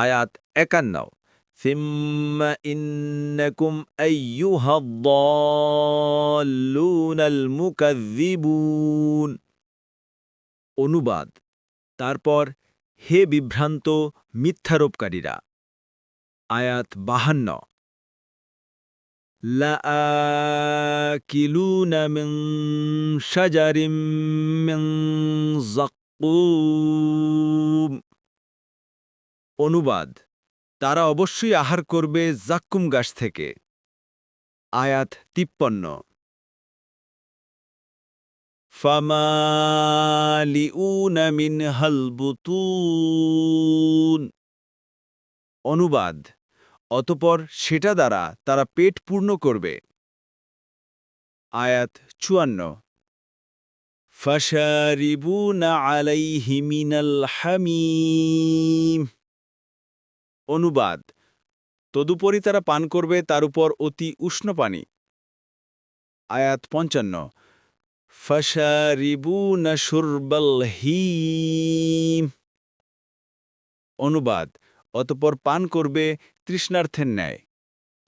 আয়াত ৫১ সিম্মা ইন্নাকুম আইয়ুহাদ-দাল্লুনাল মুকাযযিবুন। অনুবাদ: তারপর হে বিভ্রান্ত মিথ্যারোপকারীরা। আয়াত ৫২ লাআকিলুনা মিন শাজারিম মিন যাক্কুম। অনুবাদ: তারা অবশ্যই আহার করবে জাক্কুম গাছ থেকে। আয়াত ৫৩ ফামালিউনা মিনহাল বুতুন। অনুবাদ: অতঃপর সেটা দ্বারা তারা পেট পূর্ণ করবে। আয়াত ৫৪ ফাশারিবুনা আলাইহি মিনাল হামিম। অনুবাদ: তদুপরি তারা পান করবে তার উপর অতি উষ্ণ পানি। আয়াত ৫৫ ফাশারিবুনা শুরবাল হিম। অনুবাদ: অতঃপর পান করবে তৃষ্ণার্থের ন্যায়।